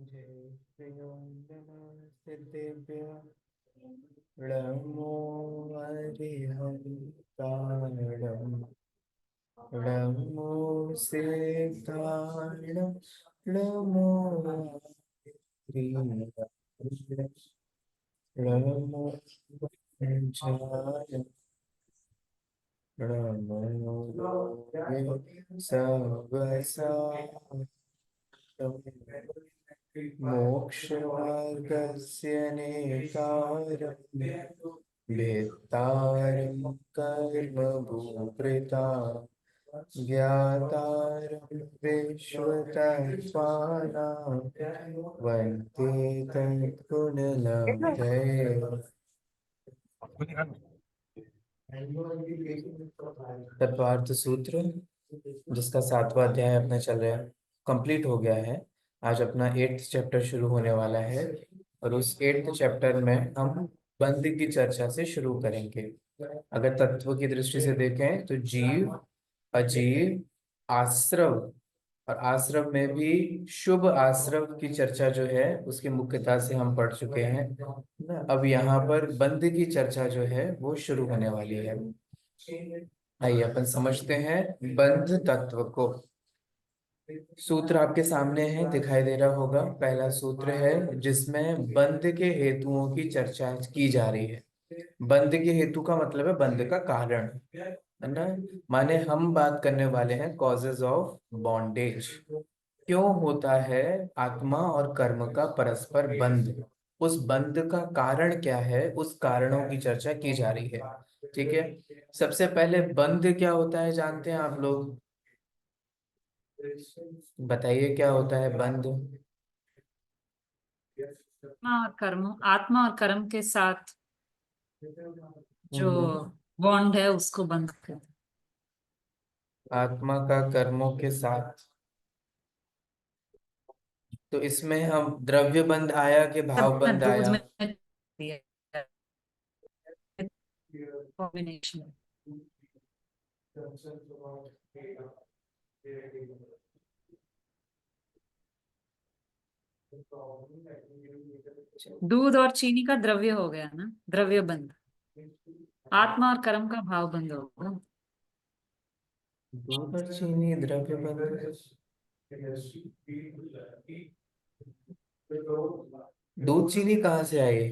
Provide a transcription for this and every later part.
जय श्री ओम नमः सिद्धेभ्य नमो हरिहरिताणं नमो सिद्धाणं नमो हरिहराय नमो पंचाय नमो सर्वसाधारणं मोक्षमार्गस्य नेतारम् भेत्तारं कर्मभूभृता ज्ञातारं विश्वतत्त्वानां वन्ते तत्कुणलब्धये तत्वार्थ सूत्र जिसका 7वां अध्याय अपना चल रहा है, कंप्लीट हो गया है। आज अपना 8th चैप्टर शुरू होने वाला है और उस 8th चैप्टर में हम बंध की चर्चा से शुरू करेंगे। अगर तत्व की दृष्टि से देखें तो जीव, अजीव, आश्रव और आश्रव में भी शुभ आश्रव की चर्चा जो है उसकी मुख्यता से हम पढ़ चुके हैं ना। अब यहाँ पर बंध की चर्चा जो है वो शुरू होने वाली है। आइए अपन समझते हैं बंध तत्व को। सूत्र आपके सामने है, दिखाई दे रहा होगा। पहला सूत्र है जिसमें बंध के हेतुओं की चर्चा की जा रही है। बंध के हेतु का मतलब है बंध का कारण, है ना। माने हम बात करने वाले हैं कॉजेज ऑफ बॉन्डेज। क्यों होता है आत्मा और कर्म का परस्पर बंध, उस बंध का कारण क्या है, उस कारणों की चर्चा की जा रही है। ठीक है। सबसे पहले बंध क्या होता है जानते हैं आप लोग? बताइए क्या होता है बंध। आत्मा और कर्म के साथ जो हम्म। बॉन्ड है उसको बंद कर दो। आत्मा का कर्मों के साथ, तो इसमें हम द्रव्य बंध आया कि भाव सब बंध दूध आया? में कॉम्बिनेशन। दूध और चीनी का द्रव्य हो गया ना, द्रव्य बंध। आत्मा और कर्म का भाव बंध होगा। दूध और चीनी द्रव्य बंध। दूध चीनी कहाँ से आई?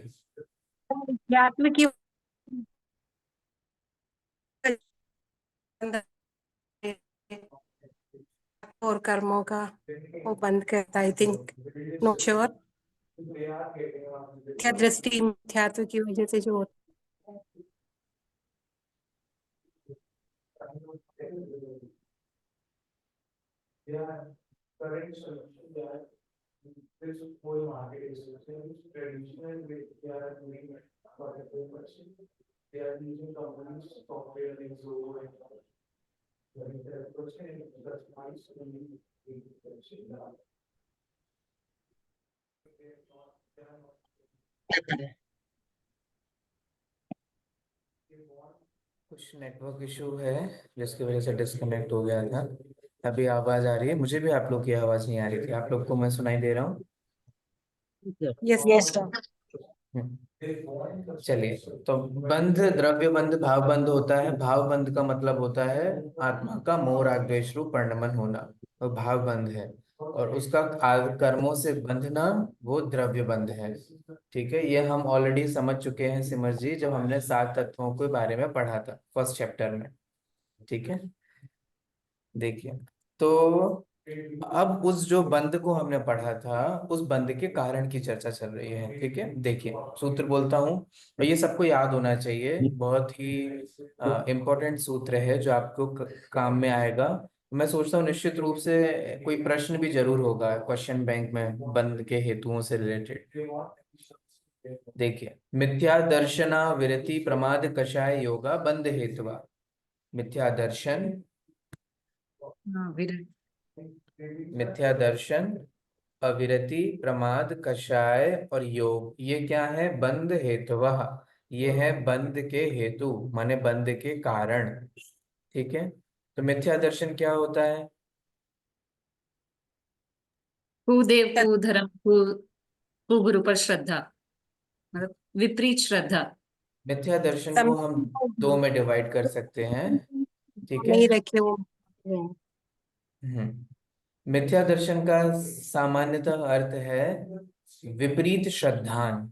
अध्यात्म की और कर्मों का वो बंद करता, आई थिंक, नॉट श्योर। क्या दृष्टि मिथ्यात्व की वजह से जो होता कुछ नेटवर्क इशू है जिसकी वजह से डिस्कनेक्ट हो गया था। अभी आवाज आ रही है? मुझे भी आप लोग की आवाज नहीं आ रही थी, आप लोग को मैं सुनाई दे रहा हूँ? Yes yes. चलिए। तो बंध द्रव्य बंध भाव बंध होता है। भाव बंध का मतलब होता है आत्मा का मोह राग द्वेष रूप परिणमन होना, वो भाव बंध है। और उसका कर्मों से बंधना वो द्रव्य बंध है। ठीक है, ये हम ऑलरेडी समझ चुके हैं सिमर जी, जब हमने 7 तत्वों के बारे में पढ़ा था फर्स्ट चैप्टर में। ठीक है, देखिए। तो अब उस जो बंद को हमने पढ़ा था, उस बंद के कारण की चर्चा चल रही है। ठीक है, देखिए सूत्र बोलता हूँ और ये सबको याद होना चाहिए। बहुत ही इम्पोर्टेंट सूत्र है जो आपको काम में आएगा। मैं सोचता हूँ निश्चित रूप से कोई प्रश्न भी जरूर होगा क्वेश्चन बैंक में बंद के हेतुओं से रिलेटेड। देखिए, मिथ्या दर्शना विरति प्रमाद कषाय योगा बंद हेतुवा। मिथ्या दर्शन, हाँ, विरल। मिथ्या दर्शन, अविरति, प्रमाद, कषाय और योग, ये क्या है? बंध हेतुवः। ये है बंध के हेतु, माने बंध के कारण। ठीक है। तो मिथ्या दर्शन क्या होता है? कुदेव कुधर्म कुगुरु पर श्रद्धा, मतलब विपरीत श्रद्धा। मिथ्या दर्शन को हम दो समझ में डिवाइड कर सकते हैं, ठीक है। नहीं रखे वो। मिथ्या दर्शन का सामान्यतः अर्थ है विपरीत श्रद्धान,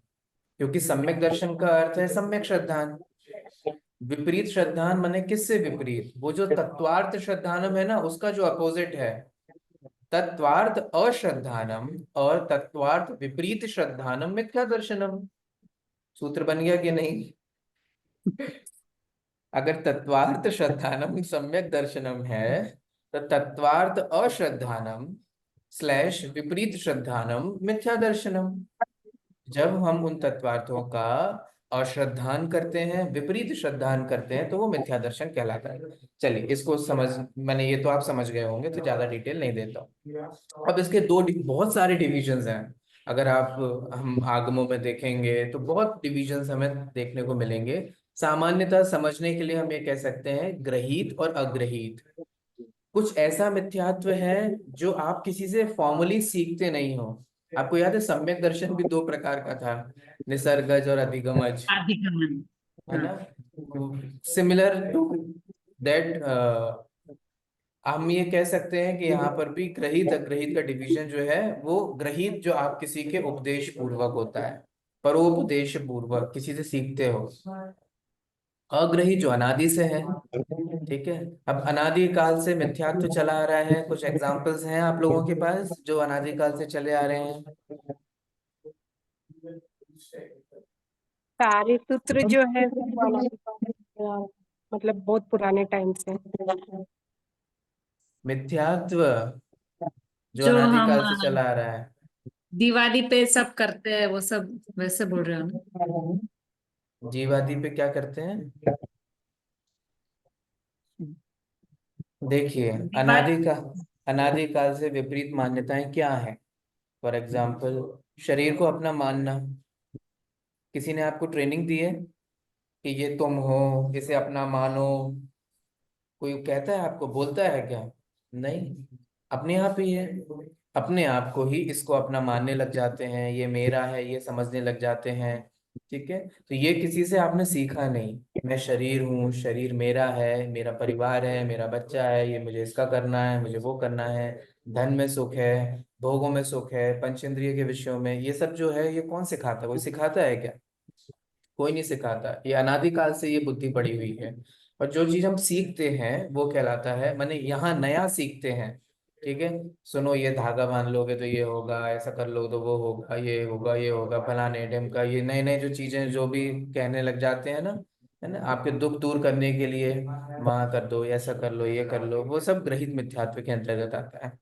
क्योंकि सम्यक दर्शन का अर्थ है सम्यक श्रद्धान। विपरीत श्रद्धान माने किससे विपरीत? वो जो तत्वार्थ श्रद्धानम है ना, उसका जो अपोजिट है। तत्वार्थ अश्रद्धानम और तत्वार्थ विपरीत श्रद्धानम मिथ्या दर्शनम। सूत्र बन गया कि नहीं? अगर तत्वार्थ श्रद्धानम सम्यक दर्शनम है, तो तत्वार्थ अश्रद्धानम स्लैश विपरीत श्रद्धानम मिथ्या दर्शनम। जब हम उन तत्वार्थों का अश्रद्धान करते हैं, विपरीत श्रद्धान करते हैं, तो वो मिथ्या दर्शन कहलाता है। चलिए इसको समझ, मैंने ये तो आप समझ गए होंगे, तो ज्यादा डिटेल नहीं देता हूँ। अब इसके बहुत सारे डिविजन्स हैं। अगर आप हम आगमों में देखेंगे तो बहुत डिविजन्स हमें देखने को मिलेंगे। सामान्यतः समझने के लिए हम ये कह सकते हैं ग्रहीत और अग्रहीत। कुछ ऐसा मिथ्यात्व है जो आप किसी से फॉर्मली सीखते नहीं हो। आपको याद है सम्यक दर्शन भी दो प्रकार का था, निसर्गज और अधिगमज, अधिगमन। है हाँ। ना। सिमिलर टू दैट हम ये कह सकते हैं कि यहाँ पर भी ग्रहित अग्रहित का डिवीजन जो है, वो ग्रहित जो आप किसी के उपदेश पूर्वक होता है, परोपदेश पूर्वक किसी से सीखते हो। अग्रहित जो अनादि से है, ठीक है। अब अनादि काल से मिथ्यात्व चला आ रहा है, कुछ एग्जांपल्स हैं आप लोगों के पास जो अनादि काल से चले आ रहे हैं? कार्य सूत्र जो है मतलब बहुत पुराने टाइम से। मिथ्यात्व जो जो अनादि हम काल से चला आ रहा है। दिवाली पे सब करते हैं वो सब वैसे बोल रहे हो ना? जीवादि पे क्या करते हैं? देखिए, दिवाली। अनादि काल से विपरीत मान्यताएं क्या हैं? फॉर एग्जाम्पल, शरीर को अपना मानना। किसी ने आपको ट्रेनिंग दी है कि ये तुम हो, इसे अपना मानो? कोई कहता है आपको, बोलता है क्या? नहीं, अपने आप ही है। अपने आप को ही इसको अपना मानने लग जाते हैं, ये मेरा है ये समझने लग जाते हैं, ठीक है। तो ये किसी से आपने सीखा नहीं। मैं शरीर हूँ, शरीर मेरा है, मेरा परिवार है, मेरा बच्चा है, ये मुझे इसका करना है, मुझे वो करना है। धन में सुख है, भोगों में सुख है, पंचेंद्रिय के विषयों में, ये सब जो है ये कौन सिखाता है? कोई सिखाता है क्या? कोई नहीं सिखाता। ये अनादि काल से ये बुद्धि पड़ी हुई है। और जो चीज हम सीखते हैं वो कहलाता है, माने यहाँ नया सीखते हैं, ठीक है। सुनो, ये धागा बांध लोगे तो ये होगा, ऐसा कर लो तो वो होगा, ये होगा ये होगा, फलाने ढिमका, ये नए नए जो चीजें जो भी कहने लग जाते हैं ना, है ना, आपके दुख दूर करने के लिए, वहां कर दो, ऐसा कर लो, ये कर लो, वो सब ग्रहित मिथ्यात्व के अंतर्गत आता है।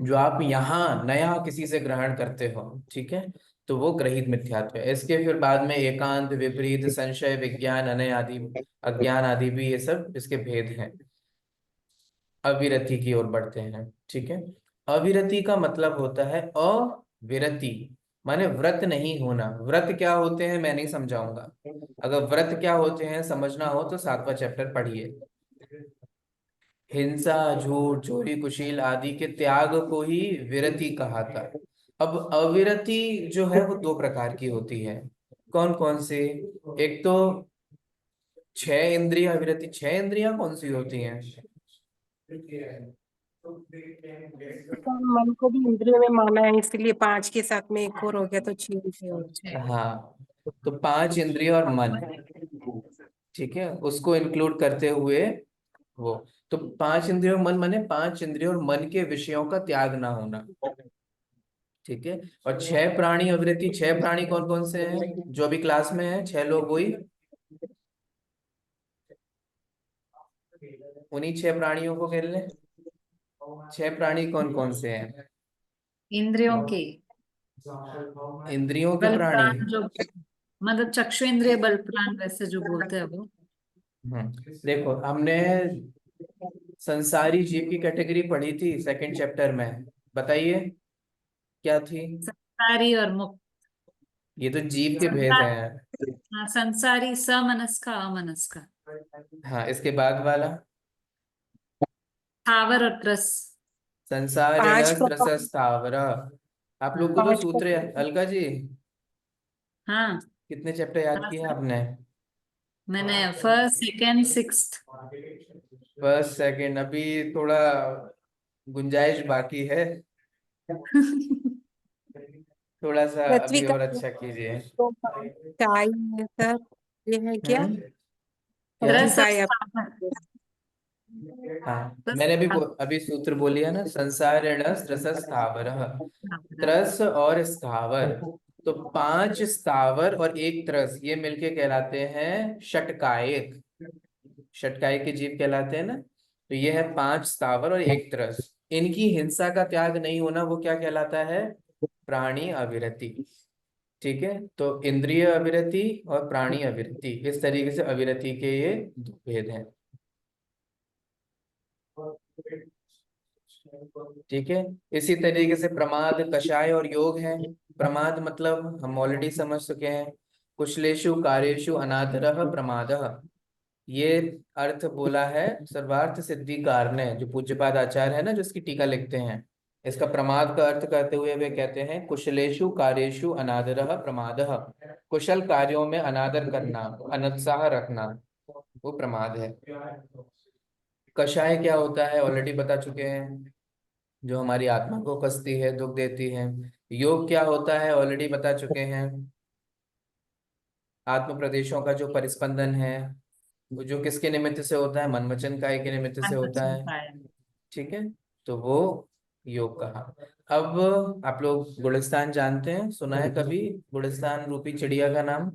जो आप यहाँ नया किसी से ग्रहण करते हो, ठीक है, तो वो ग्रहित मिथ्यात्व है। इसके फिर बाद में एकांत, विपरीत, संशय, विज्ञान, अनय आदि, अज्ञान आदि भी, ये सब इसके भेद हैं। अविरति की ओर बढ़ते हैं, ठीक है। अविरति का मतलब होता है अविरति, माने व्रत नहीं होना। व्रत क्या होते हैं मैं नहीं समझाऊंगा। अगर व्रत क्या होते हैं समझना हो तो 7वां चैप्टर पढ़िए। हिंसा, झूठ, चोरी, कुशील आदि के त्याग को ही विरति कहा था। अब अविरति जो है वो दो प्रकार की होती है। कौन कौन से? एक तो छह इंद्रिय अविरति। छह इंद्रियां कौन सी होती हैं? तो मन को भी इंद्रियों में माना है, इसलिए 5 के साथ में एक और हो गया तो 6 इंद्रिय हो गए। हाँ, तो पांच इंद्रिय और मन, ठीक है, उसको इंक्लूड करते हुए वो। तो पांच इंद्रियों मन माने पांच इंद्रियों और मन के विषयों का त्याग ना होना, ठीक है। और छह प्राणी अवृत्ति, छह प्राणी कौन कौन से हैं जो अभी क्लास में है? छह लोग, वही उन्हीं छह प्राणियों को खेल लें। छह प्राणी कौन कौन से हैं? इंद्रियों के इंद्रियों के बल प्राणी। प्राण जो, मतलब चक्षु इंद्रिय बल प्राण वैसे जो बोलते हैं वो। देखो, हमने संसारी जीव की कैटेगरी पढ़ी थी सेकंड चैप्टर में, बताइए क्या थी? संसारी और मुक्त। ये तो जीव के भेद संसार, हैं। हाँ, संसारी समनस्का अमनस्का। हाँ, इसके बाद वाला? स्थावर और त्रस। संसारिण पांच को त्रसस्थावर। आप लोग को तो पांच को सूत्र है अलका जी। हाँ कितने चैप्टर याद हाँ किए हैं सर, आपने? मैंने first second sixth. First second अभी थोड़ा गुंजाइश बाकी है। थोड़ा सा पृथ्वी अभी का और अच्छा कीजिए। तो क्या ही है सर, ये है क्या? क्या? पृथ्वी रस का और या स्थावर। हाँ रस मैंने अभी और अभी सूत्र बोलिए ना, संसारिण त्रस स्थावर। स्थावर। त्रस और स्थावर, तो पांच स्थावर और एक त्रस ये मिलके कहलाते हैं षटकायिक। षटकायिक के जीव कहलाते हैं ना। तो ये है पांच स्थावर और एक त्रस। इनकी हिंसा का त्याग नहीं होना वो क्या कहलाता है? प्राणी अविरति। ठीक है, तो इंद्रिय अविरति और प्राणी अविरति, इस तरीके से अविरति के ये दो भेद हैं। ठीक है, इसी तरीके से प्रमाद, कषाय और योग है। प्रमाद मतलब हम ऑलरेडी समझ चुके हैं, कुशलेषु कार्येषु अनादरः प्रमादः। ये अर्थ बोला है सर्वार्थ सिद्धिकार ने, जो पूज्यपाद आचार्य है ना, जो इसकी टीका लिखते हैं। इसका प्रमाद का अर्थ करते हुए वे कहते हैं कुशलेषु कार्येषु अनादरः प्रमादः। कुशल कार्यों में अनादर करना, अनुत्साह रखना, वो प्रमाद है। कषाय क्या होता है ऑलरेडी बता चुके हैं, जो हमारी आत्मा को कसती है, दुख देती है। योग क्या होता है ऑलरेडी बता चुके हैं, आत्म प्रदेशों का जो परिस्पंदन है, वो जो किसके निमित्त से होता है? मन वचन काया के निमित्त से मन होता वचन है। काया। ठीक है, तो वो योग कहा। अब आप लोग गुलिस्तान जानते हैं, सुना है कभी गुलिस्तान रूपी चिड़िया का नाम?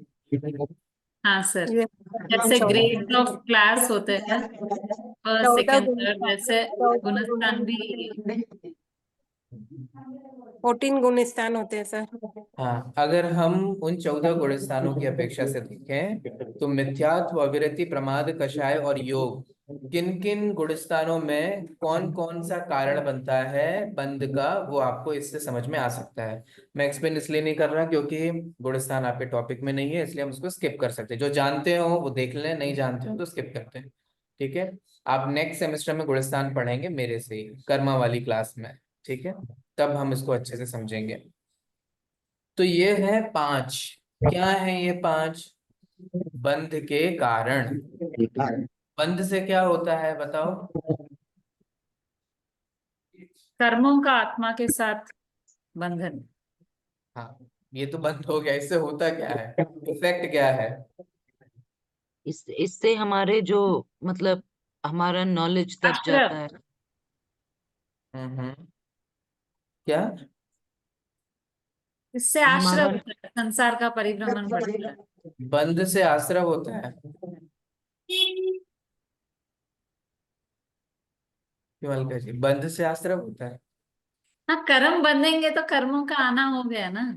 हाँ सर, ये जैसे 14 ग्रेड ऑफ क्लास होते हैं फर्स्ट 14 सेकेंड थर्ड, वैसे गुणस्थान भी। 14 गुणस्थान होते हैं सर। हाँ, अगर हम उन 14 गुणस्थानों की अपेक्षा से देखें तो मिथ्यात्व, अविरति, प्रमाद, कषाय और योग, किन किन गुणस्थानों में कौन कौन सा कारण बनता है बंध का, वो आपको इससे समझ में आ सकता है। मैं एक्सप्लेन इसलिए नहीं कर रहा क्योंकि गुणस्थान आपके टॉपिक में नहीं है, इसलिए हम उसको स्किप कर सकते हैं। जो जानते हो वो देख लें, नहीं जानते हो तो स्किप करते हैं। ठीक है, आप नेक्स्ट सेमेस्टर में गुणस्थान पढ़ेंगे मेरे से ही, कर्मा वाली क्लास में। ठीक है, तब हम इसको अच्छे से समझेंगे। तो ये है पांच। क्या है ये पांच? बंध के कारण। बंध से क्या होता है बताओ? कर्मों का आत्मा के साथ बंधन। हाँ, ये तो बंद हो गया, इससे होता क्या है? इफेक्ट क्या है? इससे हमारे जो मतलब हमारा नॉलेज दब आश्रय, जाता है। हम्म। क्या? इससे आश्रय हमारा होता है, संसार का परिभ्रमण बढ़ता है। बंध से आश्रय होता है? क्यों अलका जी, बंध से आश्रय होता है? हाँ, कर्म बंधेंगे तो कर्मों का आना हो गया ना,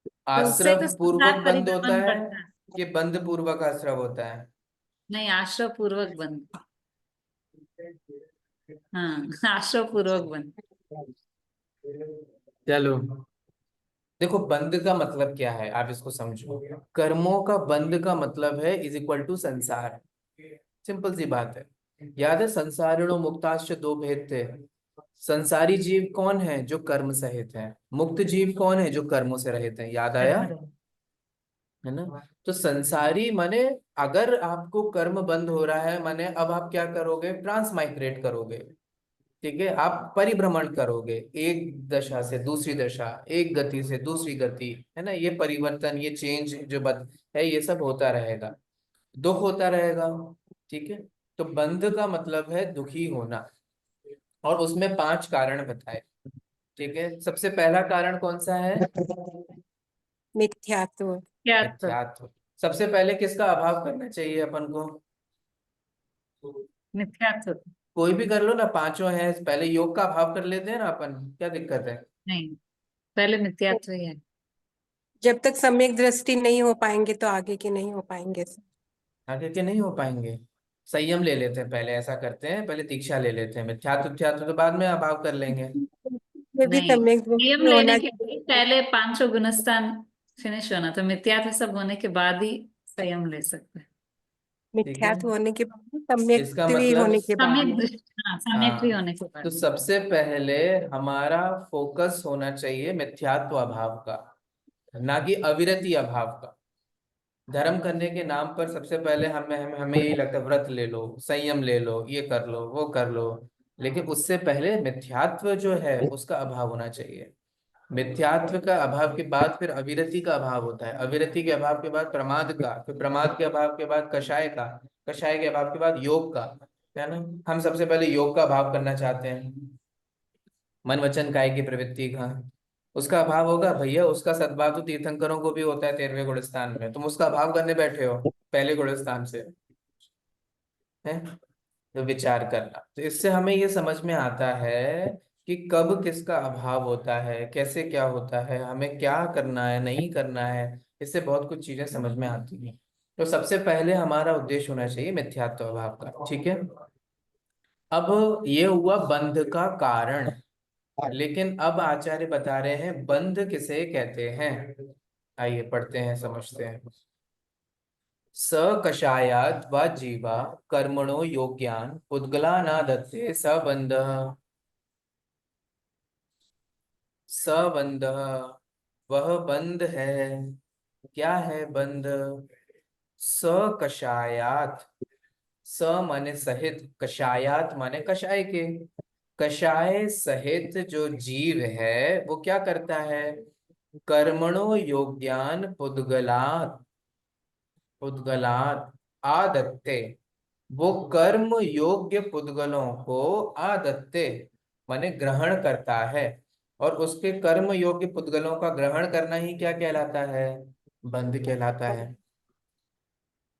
तो उससे आश्रय तो पूर्वक संसार बंद होता परिभ्रमण है बढ़ता है। कि बंध पूर्वक आश्रय होता है? नहीं, आश्रय पूर्वक बंध। हाँ, आश्रय पूर्वक बंध। चलो, देखो बंध का मतलब क्या है आप इसको समझो। कर्मों का बंध का मतलब है इज इक्वल टू संसार। सिंपल सी बात है। याद है संसारिणो मुक्ताश्च दो भेद थे। संसारी जीव कौन है? जो कर्म सहित है। मुक्त जीव कौन है? जो कर्मों से रहित है। याद आया? कर्म रहित। है ना? तो संसारी माने, अगर आपको कर्म बंद हो रहा है माने अब आप क्या करोगे? ट्रांसमाइग्रेट करोगे। ठीक है, आप परिभ्रमण करोगे, एक दशा से दूसरी दशा, एक गति से दूसरी गति, है ना? ये परिवर्तन, ये चेंज जो बद है, ये सब होता रहेगा, दुख होता रहेगा। ठीक है, तो बंध का मतलब है दुखी होना। और उसमें पांच कारण बताए। ठीक है, सबसे पहला कारण कौन सा है? मिथ्यात्व। क्या तो मिथ्यात्व। सबसे पहले किसका अभाव करना चाहिए अपन को? मिथ्यात्व। कोई भी कर लो ना, पांचों हैं, पहले योग का अभाव कर लेते हैं ना अपन, क्या दिक्कत है? नहीं, पहले मिथ्यात्व ही है। जब तक सम्यक दृष्टि नहीं हो पाएंगे तो आगे के नहीं हो पाएंगे सर। आगे के नहीं हो पाएंगे। संयम ले लेते हैं पहले, ऐसा करते हैं पहले दीक्षा ले लेते हैं, मिथ्यात्व मिथ्यात्व तो बाद में अभाव कर लेंगे। ये भी नहीं, सम्यक नियम दृष्टि लेने होना के चाहिए। लिए पहले पांचों गुणस्थान फिनिश होना, तो मिथ्यात्व सब होने के बाद ही संयम ले सकते हैं। ठीक है, मिथ्यात्व होने के बाद, इसका सम्यक्त्व मतलब होने के बाद। सम्यक, हाँ सम्यक भी हाँ, होने के तो बाद। सबसे पहले हमारा फोकस होना चाहिए मिथ्यात्व अभाव का, ना कि अविरति अभाव का। धर्म करने के नाम पर सबसे पहले हमें यही लगता है व्रत ले लो, संयम ले लो, ये कर लो, वो कर लो, लेकिन उससे पहले मिथ्यात्व जो है उसका अभाव होना चाहिए। मिथ्यात्व का अभाव के बाद फिर अविरति का अभाव होता है, अविरति के अभाव के बाद प्रमाद का, फिर प्रमाद के अभाव के बाद कषाय का, कषाय के अभाव के बाद योग का, है ना। हम सबसे पहले योग का अभाव करना चाहते हैं, मन वचन काय की प्रवृत्ति का। उसका अभाव होगा भैया, उसका सद्भाव तो तीर्थंकरों को भी होता है 13वें गुणस्थान में, तुम उसका अभाव करने बैठे हो पहले गुणस्थान से, है। तो विचार करना, तो इससे हमें ये समझ में आता है कि कब किसका अभाव होता है, कैसे क्या होता है, हमें क्या करना है नहीं करना है, इससे बहुत कुछ चीजें समझ में आती हैं। तो सबसे पहले हमारा उद्देश्य होना चाहिए मिथ्यात्व अभाव का, ठीक है। अब ये हुआ बंध का कारण, लेकिन अब आचार्य बता रहे हैं बंध किसे कहते हैं। आइए पढ़ते हैं, समझते हैं। स कषायात् व जीवा कर्मणो योग्यान पुद्गला न दत्ते स बंध। स बंध, वह बंध है। क्या है बंध? स कषायात, स माने सहित, कषायात माने कषाय के, कषाय सहित जो जीव है वो क्या करता है? कर्मणो योग्यान पुद्गलात, पुद्गलात आदत्ते, वो कर्म योग्य पुद्गलों को आदत्ते माने ग्रहण करता है, और उसके कर्म योग्य पुद्गलों का ग्रहण करना ही क्या कहलाता है? बंध कहलाता है।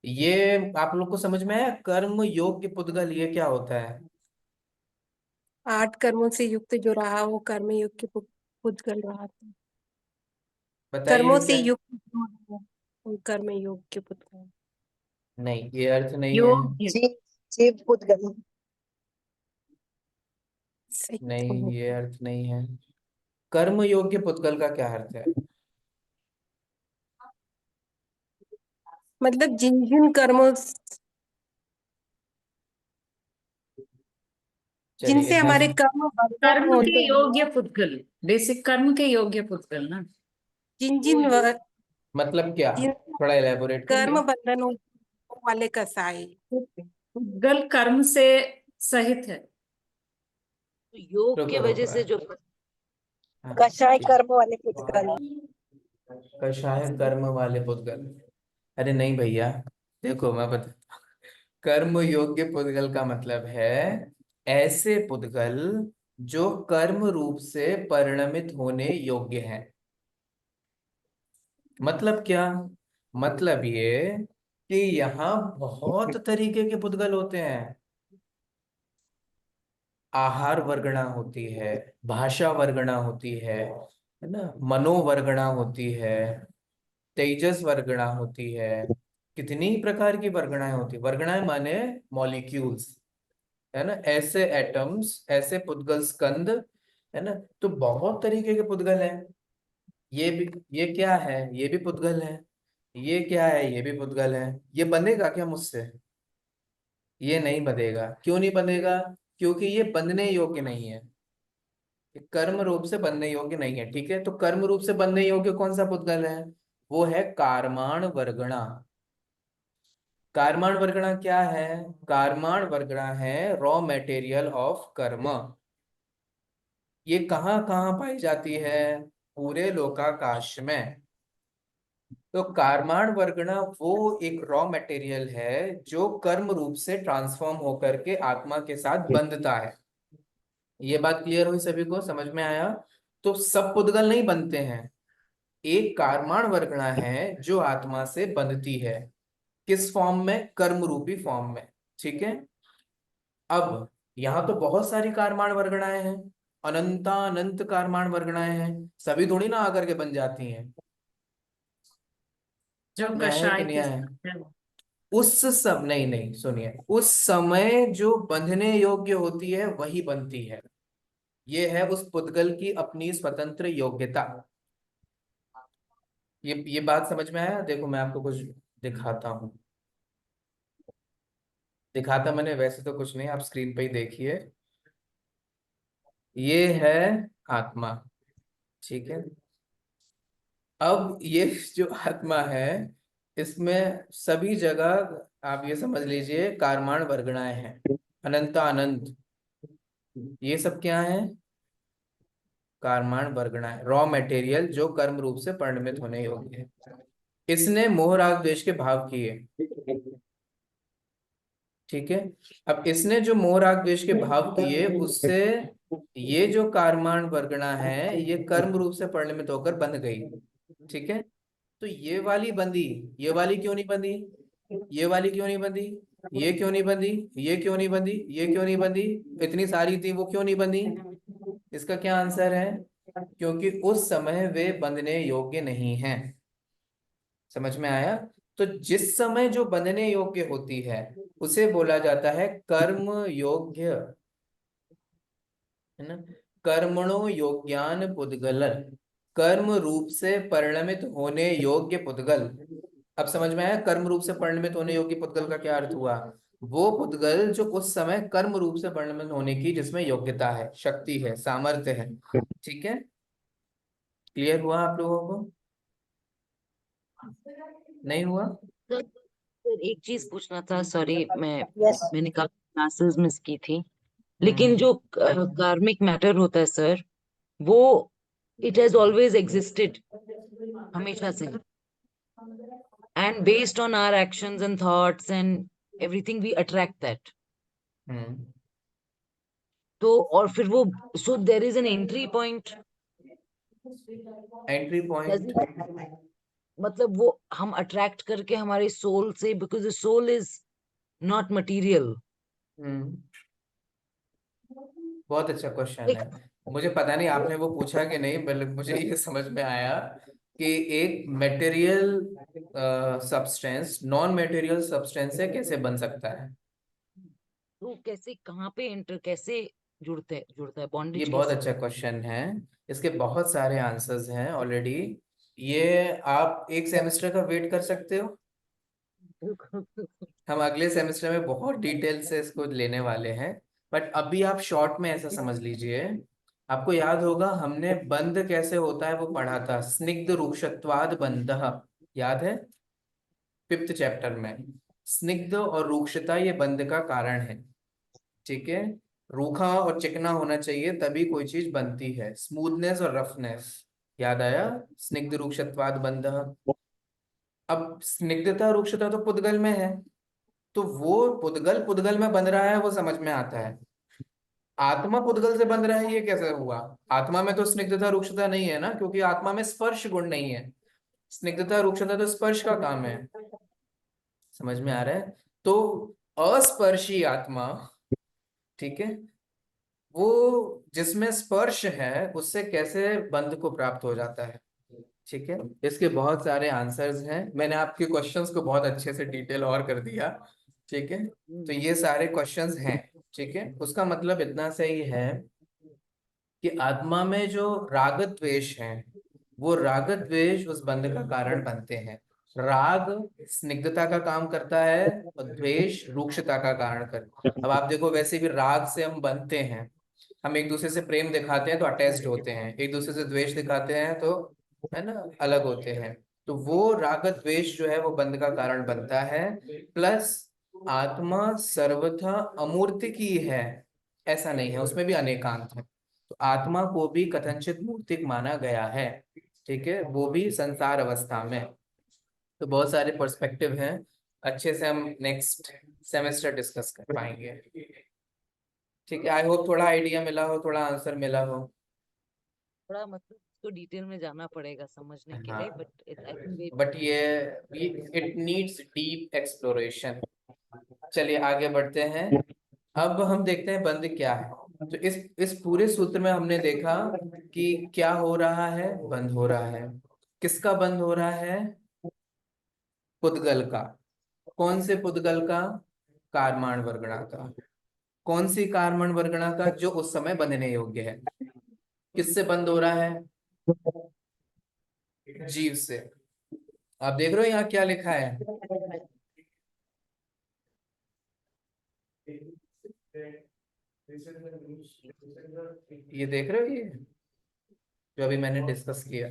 ये आप लोग को समझ में आया? कर्म योग्य पुद्गल ये क्या होता है? 8 कर्मों से युक्त जो रहा वो कर्म योग के पुद्गल रहा था। कर्मों बताइए से क्या। युक्त जो है, वो कर्म योग के पुद्गल। नहीं, ये अर्थ नहीं है। योग, जीव पुद्गल। सही नहीं, तो। ये अर्थ नहीं है। कर्म योग्य पुद्गल का क्या अर्थ है? मतलब जिन जिन कर्मों चलिए जिनसे इतना हमारे कर्म बंधन कर्म के होते हैं, योग्य पुद्गल, बेसिक कर्म के योग्य पुद्गल ना। जिन वो जिन मतलब क्या, जिन थोड़ा इलेबोरेट कर्म करिए। बंधन वाले कसाई। पुद्गल कर्म से सहित है। तो योग की रुको वजह रुको, से जो हाँ, कषाय कर्म वाले पुद्गल। कषाय कर्म वाले पुद्गल। अरे नहीं भैया, देखो मैं बता, कर्म योग्य पुद्गल का मतलब है ऐसे पुद्गल जो कर्म रूप से परिणमित होने योग्य हैं। मतलब क्या? मतलब ये कि यहाँ बहुत तरीके के पुद्गल होते हैं। आहार वर्गणा होती है, भाषा वर्गणा होती है ना, मनोवर्गणा होती है, तेजस वर्गणा होती है, कितनी प्रकार की वर्गणाएं होती, वर्गणाएं माने मॉलिक्यूल्स, है ना, ऐसे एटम्स, ऐसे पुद्गल स्कंद, है ना। तो बहुत तरीके के पुद्गल हैं। ये भी, ये क्या है? ये भी पुद्गल है। ये क्या है? ये भी पुद्गल है। ये बंधेगा क्या मुझसे? ये नहीं बंधेगा। क्यों नहीं बंधेगा? क्योंकि ये बंधने योग्य नहीं है, ये कर्म रूप से बनने योग्य नहीं है, ठीक है। तो कर्म रूप से बनने योग्य कौन सा पुद्गल है? वो है कारमाण वर्गणा। कारमाण वर्गणा क्या है? कारमाण वर्गणा है रॉ मटेरियल ऑफ कर्म। ये कहाँ कहाँ पाई जाती है? पूरे लोकाकाश में। तो कारमाण वर्गणा वो एक रॉ मटेरियल है जो कर्म रूप से ट्रांसफॉर्म होकर के आत्मा के साथ बंधता है। ये बात क्लियर हुई? सभी को समझ में आया? तो सब पुद्गल नहीं बनते हैं, एक कारमाण वर्गणा है जो आत्मा से बंधती है। किस फॉर्म में? कर्म रूपी फॉर्म में, ठीक है। अब यहाँ तो बहुत सारी कारमाण वर्गणाएं हैं, अनंत कारमाण वर्गणाएं हैं, सभी थोड़ी ना आकर के बन जाती हैं। जो न्याय है कि कषाय के न्याय है? साथ है वो। उस सब, नहीं नहीं सुनिए, उस समय जो बंधने योग्य होती है वही बनती है। ये है उस पुद्गल की अपनी स्वतंत्र योग्यता। ये बात समझ में आया? देखो मैं आपको कुछ दिखाता हूँ। दिखाता मैंने वैसे तो कुछ नहीं, आप स्क्रीन पे ही देखिए। ये है आत्मा, ठीक है। अब ये जो आत्मा है, इसमें सभी जगह आप ये समझ लीजिए कारमान वर्गणाएं हैं, अनंत अनंत, ये सब क्या है? कारमान वर्गणाएं, रॉ मटेरियल जो कर्म रूप से परिणमित होने योग्य है। इसने मोह राग द्वेष के भाव किए, ठीक है। अब इसने जो मोह राग द्वेष के भाव किए, उससे ये जो कारमान वर्गणा है ये कर्म रूप से परिणमित होकर बंध गई, ठीक है। तो ये वाली बंदी, ये वाली क्यों नहीं बंदी? ये वाली क्यों नहीं बंदी? ये क्यों नहीं बंदी? ये क्यों नहीं बंदी? ये क्यों नहीं बंदी? इतनी सारी थी, वो क्यों नहीं बंदी? इसका क्या आंसर है? क्योंकि उस समय वे बंधने योग्य नहीं हैं। समझ में आया? तो जिस समय जो बंधने योग्य होती है उसे बोला जाता है कर्म योग्य, है ना। कर्मणो योग्यान पुद्गल, कर्म रूप से परिणमित होने योग्य पुद्गल। अब समझ में आया कर्म रूप से परिणमित होने योग्य पुद्गल का क्या अर्थ हुआ? वो पुद्गल जो उस समय कर्म रूप से परिणमित होने की जिसमें योग्यता है, शक्ति है, सामर्थ्य है, ठीक है। क्लियर हुआ आप लोगों को? नहीं हुआ? सर एक चीज पूछना था, सॉरी यस मैंने काफी क्लासेस मिस की थी, लेकिन हम्म जो कार्मिक मैटर होता है सर, वो इट हैज ऑलवेज एग्जिस्टेड, हमेशा से, and based on our actions and thoughts and everything we attract that. Hmm तो और फिर वो, so there is an entry point, entry point. मतलब वो हम अट्रैक्ट करके हमारे सोल से, because the soul is not material. Hmm बहुत अच्छा क्वेश्चन है। मुझे पता नहीं आपने वो पूछा कि नहीं, बल्कि मुझे ये समझ में आया कि एक material substance non material substance से कैसे बन सकता है। तो कैसे, कहाँ पे एंटर, कैसे जुड़ता है, ये बॉन्डेज बहुत कैसे अच्छा क्वेश्चन है, इसके बहुत सारे आंसर्स हैं ऑलरेडी। ये आप एक सेमेस्टर का वेट कर सकते हो, होता हम अगले सेमेस्टर में बहुत डिटेल से इसको लेने वाले हैं। बट अभी आप शॉर्ट में ऐसा समझ लीजिए, आपको याद होगा हमने बंध कैसे होता है वो पढ़ा था, स्निग्ध रूक्षत्वाद बंध, याद है? 5th चैप्टर में स्निग्ध और रूक्षता ये बंध का कारण है, ठीक है। रूखा और चिकना होना चाहिए तभी कोई चीज बनती है, स्मूथनेस और रफनेस। याद आया? स्निग्ध रूक्षत्वाद बंध। अब स्निग्धता रूक्षता तो पुद्गल में है, तो वो पुद्गल पुद्गल में बन रहा है वो समझ में आता है। आत्मा पुद्गल से बन रहा है ये कैसे हुआ? आत्मा में तो स्निग्धता रूक्षता नहीं है ना, क्योंकि आत्मा में स्पर्श गुण नहीं है। स्निग्धता रूक्षता तो स्पर्श का काम है। समझ में आ रहा है? तो अस्पर्शी आत्मा, ठीक है, वो जिसमें स्पर्श है उससे कैसे बंध को प्राप्त हो जाता है, ठीक है। इसके बहुत सारे आंसर्स हैं, मैंने आपके क्वेश्चंस को बहुत अच्छे से डिटेल और कर दिया, ठीक है। तो ये सारे क्वेश्चंस हैं, ठीक है। उसका मतलब इतना सही है कि आत्मा में जो राग द्वेष है, वो राग द्वेष उस बंध का कारण बनते हैं। राग स्निग्धता का काम करता है और द्वेष रूक्षता का कारण करता है। अब आप देखो, वैसे भी राग से हम बनते हैं, हम एक दूसरे से प्रेम दिखाते हैं तो अटैच्ड होते हैं, एक दूसरे से द्वेष दिखाते हैं तो, है ना, अलग होते हैं। तो वो राग द्वेष जो है वो बंध का कारण बनता है। प्लस आत्मा सर्वथा अमूर्त की है, ऐसा नहीं है, उसमें भी अनेकांत है। तो आत्मा को भी कथनचित मूर्तिक माना गया है, ठीक है, वो भी संसार अवस्था में। तो बहुत सारे पर्सपेक्टिव हैं, अच्छे से हम नेक्स्ट सेमेस्टर डिस्कस कर पाएंगे, ठीक है। आई होप थोड़ा आइडिया मिला हो, थोड़ा आंसर मिला हो। थोड़ा, मतलब इसको डिटेल में जाना पड़ेगा समझने के लिए, हाँ, बट आई थिंक बट ये इट नीड्स डीप एक्सप्लोरेशन। चलिए आगे बढ़ते हैं। अब हम देखते हैं बंध क्या है। तो इस पूरे सूत्र में हमने देखा कि क्या हो रहा है, बंध हो रहा है। किसका बंध हो रहा है? पुद्गल का। कौन से पुद्गल का? कारमान वर्गणा का। कौन सी कारमान वर्गणा का? जो उस समय बंधने योग्य है। किससे बंद हो रहा है? जीव से। आप देख रहे हो यहाँ क्या लिखा है? ये देख रहे हो, ये जो अभी मैंने डिस्कस किया,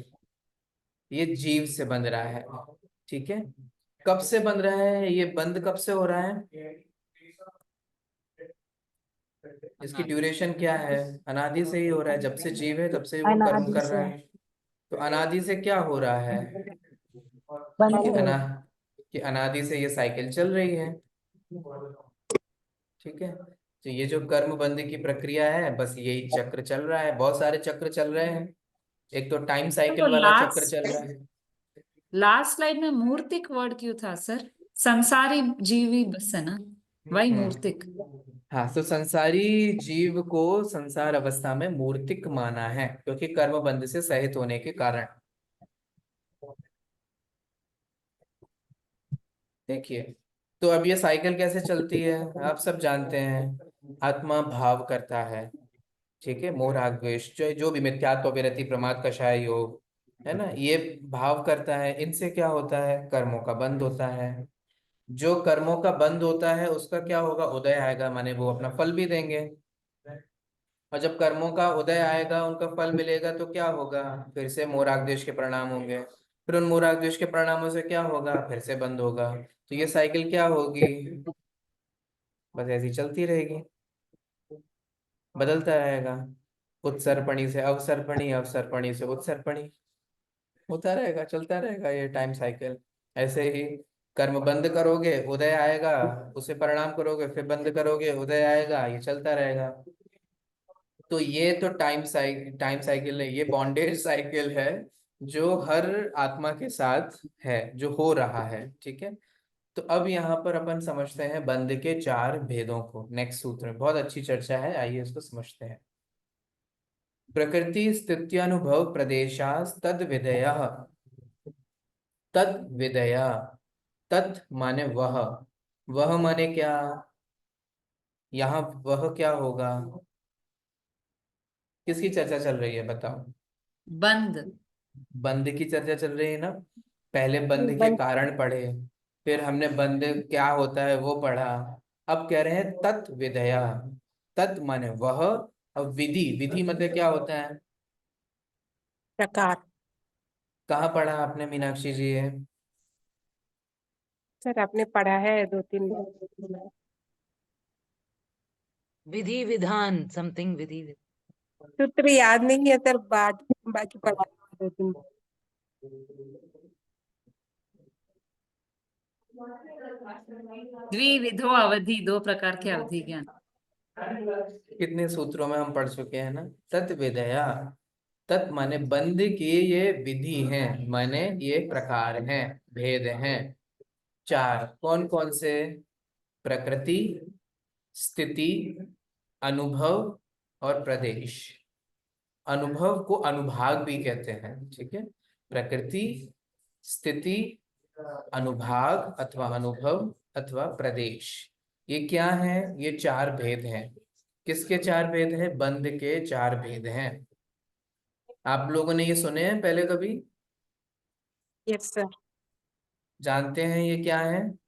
ये जीव से बंध रहा है। ठीक है, कब से बंध रहा है, ये बंद कब से हो रहा है, इसकी ड्यूरेशन क्या है? अनादि से ही हो रहा है, जब से जीव है तब से वो कर्म अनादि कर से रहा है। तो अनादि से क्या हो रहा है बंद कि है। कि अनादि से ये साइकिल चल रही है। ठीक है, तो ये जो कर्म बंद की प्रक्रिया है, बस यही चक्र चल रहा है, बहुत सारे चक्र चल रहे हैं। एक तो टाइम तो साइकिल वाला चक्र चल रहा है। लास्ट स्लाइड में मूर्तिक वर्ड क्यों था सर? संसारी जीवी बस है ना, वही मूर्तिक। हाँ, तो संसारी जीव को संसार अवस्था में मूर्तिक माना है, क्योंकि कर्म बंध से सहित होने के कारण। देखिए, तो अब ये साइकिल कैसे चलती है, आप सब जानते हैं। आत्मा भाव करता है, ठीक है, मोह राग द्वेष, जो भी मिथ्यात्व विरति प्रमाद कषाय योग है ना, ये भाव करता है। इनसे क्या होता है, कर्मों का बंध होता है। जो कर्मों का बंद होता है उसका क्या होगा, उदय आएगा, माने वो अपना फल भी देंगे। और जब कर्मों का उदय आएगा, उनका फल मिलेगा, तो क्या होगा, फिर से मोराग्देश के परिणाम होंगे। फिर उन मोराग्देश के परिणामों से क्या होगा, फिर से बंद होगा। तो ये साइकिल क्या होगी, बस ऐसी चलती रहेगी, बदलता रहेगा। उत्सर्पणी से अवसर्पणी, अवसर्पणी से उत्सर्पणी, होता रहेगा, चलता रहेगा ये टाइम साइकिल। ऐसे ही कर्म बंद करोगे, उदय आएगा, उसे परिणाम करोगे, फिर बंद करोगे, उदय आएगा, ये चलता रहेगा। तो ये तो टाइम साइकिल है, ये बॉन्डेज साइकिल है, जो हर आत्मा के साथ है, जो हो रहा है। ठीक है, तो अब यहाँ पर अपन समझते हैं बंध के चार भेदों को। नेक्स्ट सूत्र में बहुत अच्छी चर्चा है, आइए इसको समझते हैं। प्रकृति स्थित्यनुभव प्रदेशास तद विधेय, तद विधेय, तत् माने वह माने क्या, यहाँ वह क्या होगा, किसकी चर्चा चल रही है बताओ? बंद। बंद की चर्चा चल रही है ना। पहले बंद के बंद कारण पढ़े, फिर हमने बंद क्या होता है वो पढ़ा। अब कह रहे हैं तत् विधया, तत् माने वह, अब विधि, विधि मतलब क्या होता है, प्रकार। कहाँ पढ़ा आपने मीनाक्षी जी ये? सर आपने पढ़ा है 2-3 बार। विधि विधान समथिंग विधि सूत्र याद नहीं है सर, बाकी पढ़ा है 2-3 बार। द्विविधो अवधि, दो प्रकार के अवधि ज्ञान। कितने सूत्रों में हम पढ़ चुके हैं ना। तत् विधया, तत् माने बंद की ये विधि हैं, माने ये प्रकार हैं, भेद हैं। चार, कौन कौन से? प्रकृति, स्थिति, अनुभव और प्रदेश। अनुभव को अनुभाग भी कहते हैं, ठीक है। प्रकृति, स्थिति, अनुभाग अथवा अनुभव अथवा प्रदेश, ये क्या है, ये चार भेद हैं। किसके चार भेद हैं? बंध के चार भेद हैं। आप लोगों ने ये सुने हैं पहले कभी? Yes sir. जानते हैं ये क्या है?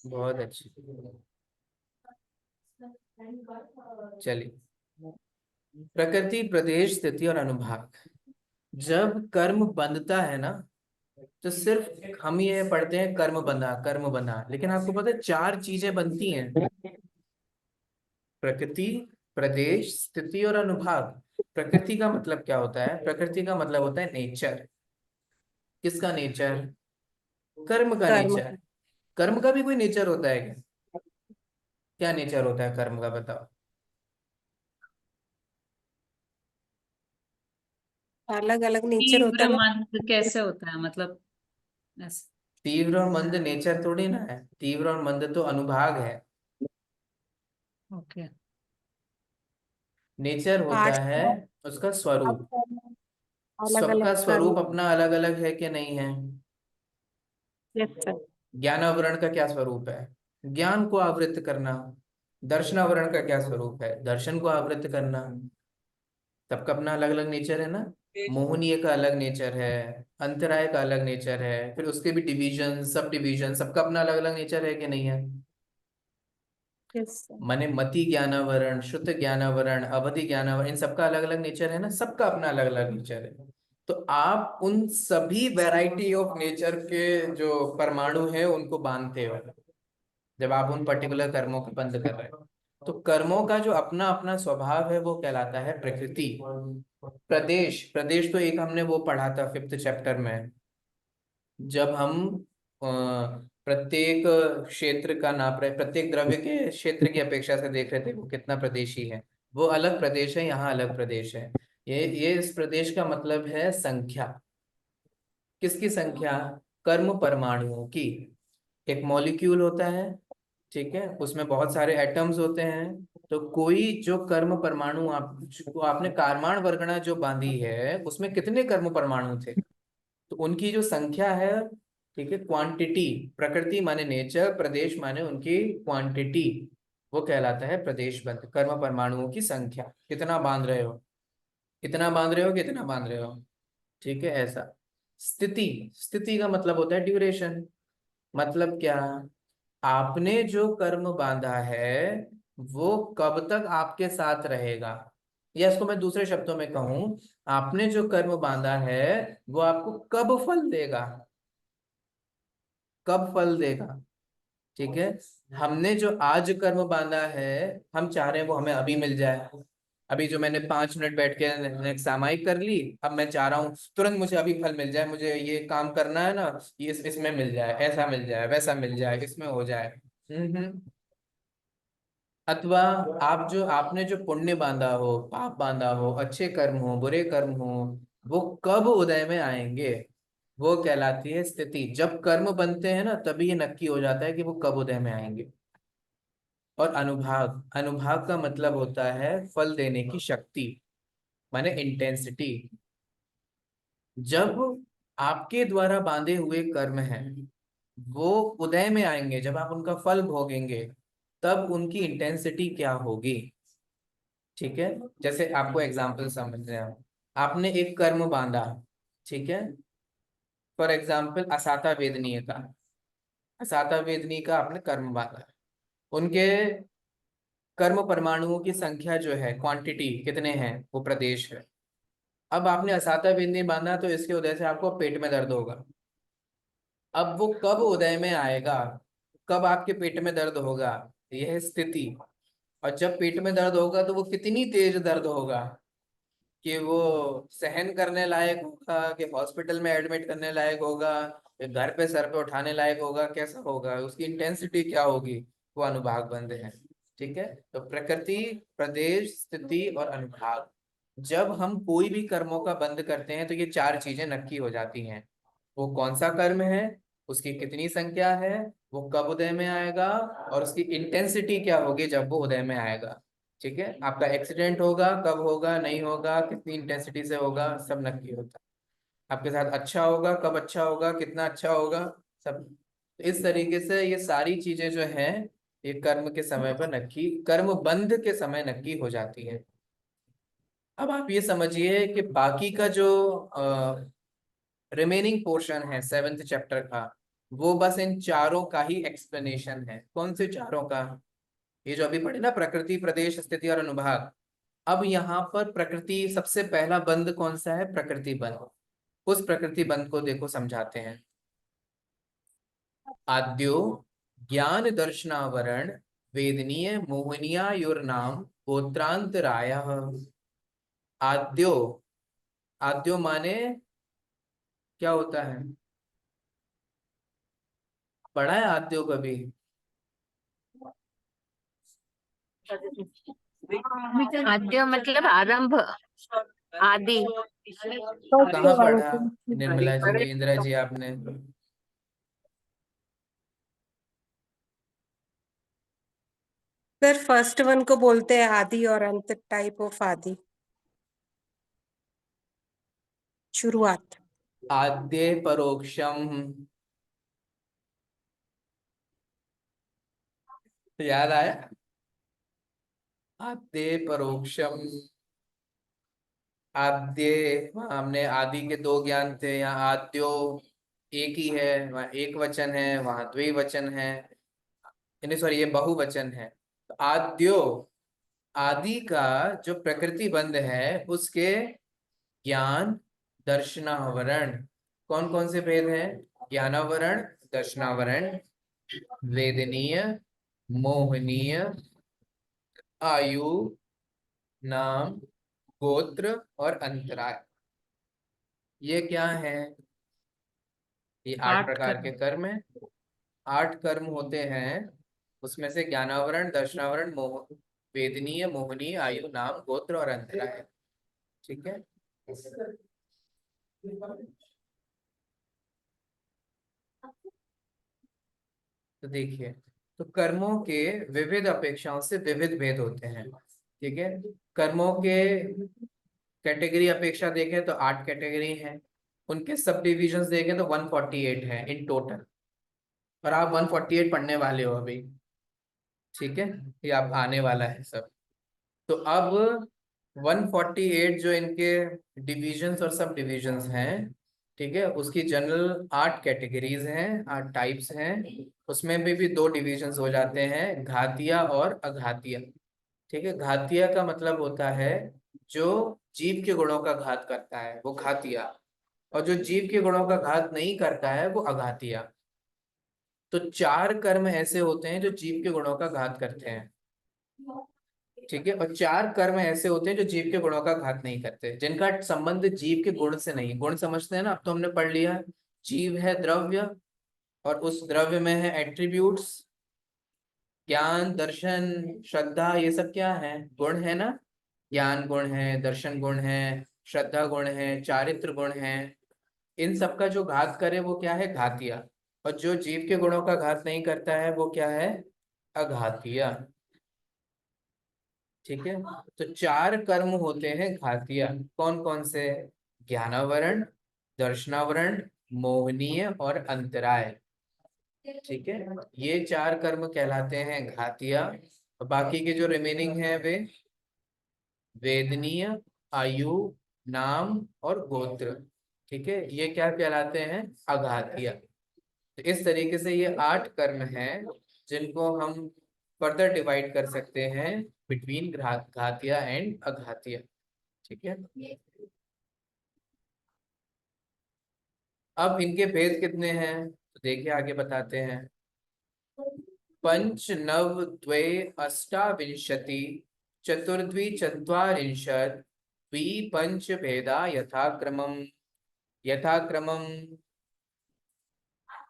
बहुत अच्छी, चलिए। प्रकृति, प्रदेश, स्थिति और अनुभाग। जब कर्म बंधता है ना, तो सिर्फ हम ये पढ़ते हैं कर्म बंधा, कर्म बंधा, लेकिन आपको पता है चार चीजें बनती हैं, प्रकृति, प्रदेश, स्थिति और अनुभाग। प्रकृति का मतलब क्या होता है? प्रकृति का मतलब होता है नेचर। किसका नेचर? कर्म का कर्म। नेचर। कर्म का भी कोई नेचर होता है क्या? क्या नेचर होता है कर्म का, बताओ? अलग अलग नेचर होता तीव्र है ना। मंद कैसे होता है, मतलब ऐसे? तीव्र और मंद नेचर थोड़ी ना है, तीव्र और मंद तो अनुभाग है। ओके। नेचर होता आठ है उसका स्वरूप। अलग अलग सबका कर्म। स्वरूप अपना अलग अलग है कि नहीं है? Yes sir. ज्ञानावरण का क्या स्वरूप है? ज्ञान को आवृत्त करना। दर्शनावरण का क्या स्वरूप है? दर्शन को आवृत्त करना। सबका अपना अलग अलग नेचर है ना। मोहनीय का अलग नेचर है, अंतराय का अलग नेचर है, फिर उसके भी डिवीजन, सब डिवीजन, सबका अपना अलग अलग नेचर है कि नहीं है? Yes sir. माने मति ज्ञानावरण, शुद्ध ज्ञानावरण, अवधि ज्ञानावरण, इन सबका अलग अलग नेचर है ना, सबका अपना अलग अलग नेचर है। तो आप उन सभी वैरायटी ऑफ नेचर के जो परमाणु है उनको बांधते हो जब आप उन पर्टिकुलर कर्मों को बंद कर रहे हो। तो कर्मों का जो अपना अपना स्वभाव है वो कहलाता है प्रकृति। प्रदेश, प्रदेश तो एक हमने वो पढ़ा था 5th चैप्टर में, जब हम प्रत्येक क्षेत्र का नाप रहे, प्रत्येक द्रव्य के क्षेत्र की अपेक्षा से देख रहे थे वो कितना प्रदेशी है। वो अलग प्रदेश है, यहाँ अलग प्रदेश है। ये इस प्रदेश का मतलब है संख्या। किसकी संख्या? कर्म परमाणुओं की। एक मॉलिक्यूल होता है, ठीक है, उसमें बहुत सारे एटम्स होते हैं। तो कोई जो कर्म परमाणु आप जो आपने कारमान वर्गणा जो बांधी है उसमें कितने कर्म परमाणु थे, तो उनकी जो संख्या है, ठीक है, क्वांटिटी, प्रकृति माने नेचर, प्रदेश माने उनकी क्वांटिटी, वो कहलाता है प्रदेश बंध। कर्म परमाणुओं की संख्या कितना बांध रहे हो, कितना बांध रहे हो, कितना बांध रहे हो, ठीक है, ऐसा। स्थिति, स्थिति का मतलब होता है ड्यूरेशन। मतलब क्या? आपने जो कर्म बांधा है वो कब तक आपके साथ रहेगा, या इसको मैं दूसरे शब्दों में कहूं, आपने जो कर्म बांधा है वो आपको कब फल देगा, कब फल देगा, ठीक है। हमने जो आज कर्म बांधा है, हम चाह रहे हैं वो हमें अभी मिल जाए। अभी जो मैंने 5 मिनट बैठ के सामायिक कर ली, अब मैं चाह रहा हूँ तुरंत मुझे अभी फल मिल जाए, मुझे ये काम करना है ना, ये इसमें मिल जाए, ऐसा मिल जाए, वैसा मिल जाए, इसमें हो जाए। हम्म। अथवा आप जो आपने जो पुण्य बांधा हो, पाप बांधा हो, अच्छे कर्म हो, बुरे कर्म हो, वो कब उदय में आएंगे, वो कहलाती है स्थिति। जब कर्म बनते हैं ना तभी ये नक्की हो जाता है कि वो कब उदय में आएंगे। और अनुभाग, अनुभाग का मतलब होता है फल देने की शक्ति, माने इंटेंसिटी। जब आपके द्वारा बांधे हुए कर्म हैं वो उदय में आएंगे, जब आप उनका फल भोगेंगे, तब उनकी इंटेंसिटी क्या होगी, ठीक है। जैसे आपको एग्जाम्पल समझ रहे हो, आपने एक कर्म बांधा, ठीक है, फॉर एग्जाम्पल असाता वेदनीय का, असाता वेदनीय का आपने कर्म बांधा। उनके कर्म परमाणुओं की संख्या जो है, क्वांटिटी कितने हैं, वो प्रदेश है। अब आपने असाता वेदनीय बांधा तो इसके उदय से आपको पेट में दर्द होगा। अब वो कब उदय में आएगा, कब आपके पेट में दर्द होगा, यह है स्थिति। और जब पेट में दर्द होगा तो वो कितनी तेज दर्द होगा कि वो सहन करने लायक होगा, कि हॉस्पिटल में एडमिट करने लायक होगा, कि घर पे सर पे उठाने लायक होगा, कैसा होगा, उसकी इंटेंसिटी क्या होगी, वो अनुभाग बंद है, ठीक है। तो प्रकृति, प्रदेश, स्थिति और अनुभाग। जब हम कोई भी कर्मों का बंद करते हैं तो ये 4 चीजें नक्की हो जाती हैं। वो कौन सा कर्म है, उसकी कितनी संख्या है, वो कब उदय में आएगा, और उसकी इंटेंसिटी क्या होगी जब वो उदय में आएगा, ठीक है। आपका एक्सीडेंट होगा, कब होगा, नहीं होगा, कितनी इंटेंसिटी से होगा, सब नक्की होता है। आपके साथ अच्छा होगा, कब अच्छा होगा, कितना अच्छा होगा, सब। तो इस तरीके से ये सारी चीजें जो हैं ये कर्म के समय पर नक्की, कर्म बंध के समय नक्की हो जाती है। अब आप ये समझिए कि बाकी का जो रिमेनिंग पोर्शन है 7th चैप्टर का, वो बस इन चारों का ही एक्सप्लेनेशन है। कौन से चारों का? ये जो अभी पढ़े ना, प्रकृति, प्रदेश, स्थिति और अनुभाग। अब यहाँ पर प्रकृति, सबसे पहला बंद कौन सा है? प्रकृति बंद। उस प्रकृति बंद को देखो, समझाते हैं। आद्यो ज्ञान दर्शनावरण वेदनीय मोहनियायुर्नाम गोत्रांतराय। आद्यो, आद्यो माने क्या होता है? पढ़ा है आद्यो कभी? आद्य मतलब आरंभ, आदि। कहाँ पढ़ा फर्स्ट निर्मला जी, इंदिरा जी, आपने? सर फर्स्ट वन को बोलते हैं आदि और अंत, टाइप ऑफ आदि, शुरुआत। आद्य परोक्षम, याद आया? आद्य परोक्षम, आद्य, वहाँ हमने आदि के दो ज्ञान थे, यहाँ आद्यो एक ही है, वहाँ एक वचन है, वहाँ द्विवचन है, यानी सॉरी ये बहुवचन है। तो आद्यो, आदि का जो प्रकृति बंध है उसके ज्ञान दर्शनावरण, कौन कौन से भेद हैं? ज्ञानावरण, दर्शनावरण, वेदनीय, मोहनीय, आयु, नाम, गोत्र और अंतराय। ये क्या है? ये 8 प्रकार के कर्म है। 8 कर्म होते हैं, उसमें से ज्ञानावरण, दर्शनावरण, वेदनीय, मोहनीय, आयु, नाम, गोत्र और अंतराय। ठीक है। तो देखिए, तो कर्मों के विविध अपेक्षाओं से विविध भेद होते हैं। ठीक है। कर्मों के कैटेगरी अपेक्षा देखें तो 8 कैटेगरी हैं, उनके सब डिविजन्स देखें तो 148 है इन टोटल, और आप 148 पढ़ने वाले हो अभी। ठीक है, ये आप आने वाला है सब। तो अब 148 जो इनके डिविजन्स और सब डिविजन्स हैं, ठीक है, उसकी जनरल 8 कैटेगरीज हैं, 8 टाइप्स हैं। उसमें भी 2 डिविजन्स हो जाते हैं, घातिया और अघातिया। ठीक है, घातिया का मतलब होता है जो जीव के गुणों का घात करता है वो घातिया, और जो जीव के गुणों का घात नहीं करता है वो अघातिया। तो 4 कर्म ऐसे होते हैं जो जीव के गुणों का घात करते हैं। ठीक है, और 4 कर्म ऐसे होते हैं जो जीव के गुणों का घात नहीं करते, जिनका संबंध जीव के गुण से नहीं। गुण समझते हैं ना, अब तो हमने पढ़ लिया। जीव है द्रव्य, और उस द्रव्य में है एट्रीब्यूट्स, ज्ञान, दर्शन, श्रद्धा, ये सब क्या है? गुण है ना। ज्ञान गुण है, दर्शन गुण है, श्रद्धा गुण है, चारित्र गुण है। इन सब का जो घात करे वो क्या है? घातिया। और जो जीव के गुणों का घात नहीं करता है वो क्या है? अघातिया। ठीक है, तो 4 कर्म होते हैं घातिया। कौन कौन से? ज्ञानावरण, दर्शनावरण, मोहनीय और अंतराय। ठीक है, ये 4 कर्म कहलाते हैं घातिया। और बाकी के जो रिमेनिंग है वे वेदनीय, आयु, नाम और गोत्र। ठीक है, ये क्या कहलाते हैं? अघातिया। तो इस तरीके से ये 8 कर्म हैं जिनको हम फर्दर डिवाइड कर सकते हैं बिटवीन घातिया एंड अघातिया। ठीक है, अब इनके भेद कितने हैं तो देखिए आगे बताते हैं। पंच नव द्वे अष्टाविंशति चतुर्द्वि चत्वारिंशत् द्वि पंच भेदा यथाक्रमम्। यथाक्रमम्,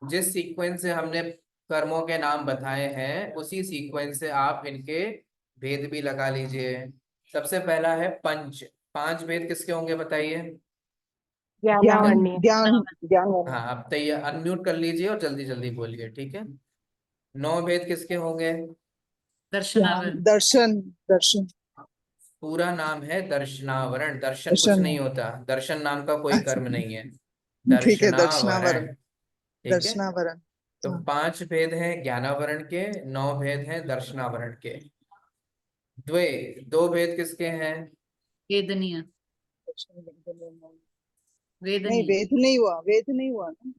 जिस सीक्वेंस से हमने कर्मों के नाम बताए हैं उसी सीक्वेंस से आप इनके भेद भी लगा लीजिए। सबसे पहला है पंच। 5 भेद किसके होंगे बताइए? ज्ञानावण्य। ज्ञान ज्ञान हाँ, आप तैयार अनम्यूट कर लीजिए और जल्दी जल्दी बोलिए। ठीक है, 9 भेद किसके होंगे? दर्शनावरण। दर्शन दर्शन पूरा नाम है दर्शनावरण। दर्शन कुछ दर्शन नहीं होता, दर्शन नाम का कोई अच्छा कर्म नहीं है। ठीक है दर्शनावरण। दर्शनावरण। ठीक है, दर्शनावरण तो हाँ 5 भेद हैं ज्ञानावरण के, 9 भेद हैं दर्शनावरण के। द्वे, 2 भेद किसके हैं? वेदनीय। नहीं वेदनीय। वेद नहीं हुआ, वेद नहीं हुआ ना।